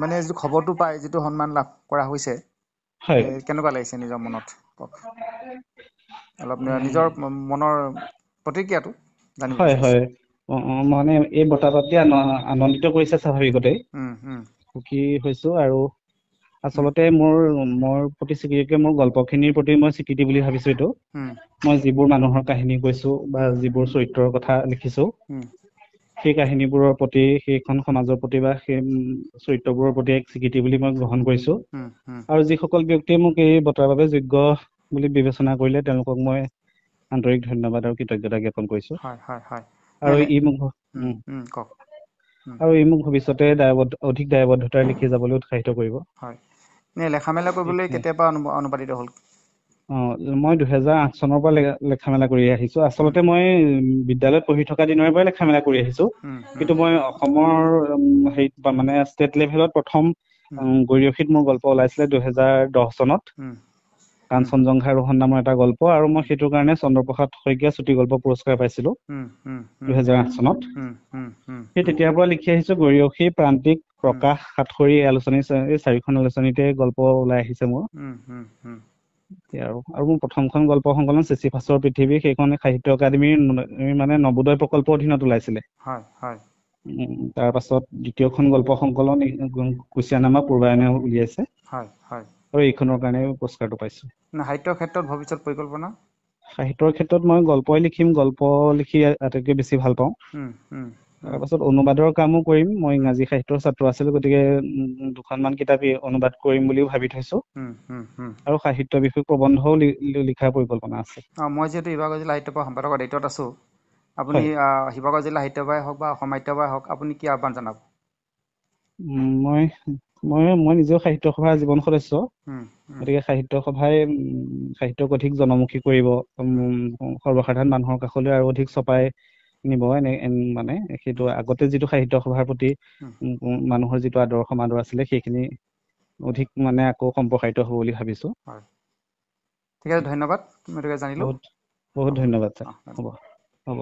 মানে যিটো খবৰটো পাই যিটো সন্মান লাভ কৰা হৈছে হয় কেনেকুৱা লাগিছে নিজৰ মনত কওক অলপ নিজৰ মনৰ প্ৰতিক্ৰিয়াটো জানিব হয় বিচাৰিছোঁ হয় মানে এই বঁটা প্ৰাপ্তি আনন্দিত কৰিছে স্বাভাৱিকতেই সুখী হৈছো আৰু আচলতে মোৰ প্ৰতি স্বীকৃতিকে মোৰ গল্পখিনিৰ প্ৰতি মই স্বীকৃতি বুলি ভাবিছো এইটো মই যিবোৰ মানুহৰ কাহিনী কৈছো বা যিবোৰ চৰিত্ৰৰ কথা লিখিছো সেই কাহিনীবোৰৰ প্ৰতি সেইখন সমাজৰ প্ৰতি বা সেই চৰিত্ৰবোৰৰ প্ৰতি এক স্বীকৃতি বুলি মই গ্ৰহণ কৰিছো আৰু যিসকল ব্যক্তিয়ে মোক এই বঁটাৰ বাবে যোগ্য বুলি বিবেচনা কৰিলে তেওঁলোকক মই আন্তৰিক ধন্যবাদ আৰু কৃতজ্ঞতা জ্ঞাপন কৰিছো হয় হয় হয় আৰু ই মোক কওক আৰু ই মোক ভৱিষ্যতে অধিক দায়বদ্ধতাৰে লিখি যাবলৈ উৎসাহিত কৰিব। হয় নে লেখা মেলা কৰিবলৈ এইখিনিয়ে। কেতিয়াবা অনুপাতিত হ'ল মই 2008 চনৰ পৰা লেখা মেলা কৰি আহিছো আচলতে মই বিদ্যালয়ত পঢ়ি থকা দিনৰে পৰাই লেখা মেলা কৰি আহিছো কিন্তু মই অসমৰ হেৰিত মানে ষ্টেট লেভেলত প্ৰথম গৰিয়সীত মোৰ গল্প ওলাইছিলে 2010 চনত কাঞ্চনজংঘা ৰোহন নামৰ এটা গল্প আৰু মই সেইটোৰ কাৰণে চন্দ্ৰপ্ৰসাদ শইকীয়া চুটি গল্প পুৰস্কাৰ পাইছিলো 2008 চনত সেই তেতিয়াৰ পৰা লিখি আহিছো গৰিয়সী প্ৰান্তিক প্ৰকাশ সাতসৰী আলোচনী এই 4খন আলোচনীতে গল্প ওলাই আহিছে মোৰ আৰু মোৰ প্ৰথমখন গল্প সংকলন চিচিফাছৰ পৃথিৱী সেইখন সাহিত্য একাডেমীৰ মানে নবোদয় প্ৰকল্পৰ অধীনত ওলাইছিলে হয় হয় তাৰ পাছত দ্বিতীয়খন গল্প সংকলন কুচিয়ানামা পূৰ্বায়নে উলিয়াইছে হয় হয় আৰু এইখনৰ কাৰণে পুৰস্কাৰটো পাইছো সাহিত্যৰ ক্ষেত্ৰত ভৱিষ্যত পৰিকল্পনা সাহিত্যৰ ক্ষেত্ৰত মই গল্পই লিখিম গল্প লিখি আটাইতকৈ বেছি ভাল পাওঁ তাৰ পাছত অনুবাদৰ কামো কৰিম মই ইংৰাজী সাহিত্যৰ ছাত্ৰ আছিলো গতিকে 2খনমান কিতাপ অনুবাদ কৰিম বুলিও ভাবি থৈছো আৰু সাহিত্য বিষয়ক প্ৰবন্ধও লিখাৰ পৰিকল্পনা আছে মই যিহেতু শিৱসাগৰ জিলা সাহিত্য সভাৰ সম্পাদকৰ দায়িত্বত আছো আপুনি হয় শিৱসাগৰ জিলা সাহিত্য সভাই হওক বা অসম সাহিত্য সভাই হওক আপুনি কি আহ্বান জনাব মই নিজেও সাহিত্য সভাৰ জীৱন সদস্য গতিকে সাহিত্য সভাই সাহিত্যক অধিক জনমুখী কৰিব সৰ্বসাধাৰণ মানুহৰ কাষলৈ আৰু অধিক চপাই নিব মানে সেইটো আগতে যিটো সাহিত্য সভাৰ প্ৰতি মানুহৰ যিটো আদৰ সমাদৰ আছিলে সেইখিনি অধিক মানে আকৌ সম্প্ৰসাৰিত হ'ব বুলি ভাবিছো হয় ঠিক আছে ধন্যবাদ মই জানিলো বহুত বহুত ধন্যবাদ ছাৰ হ'ব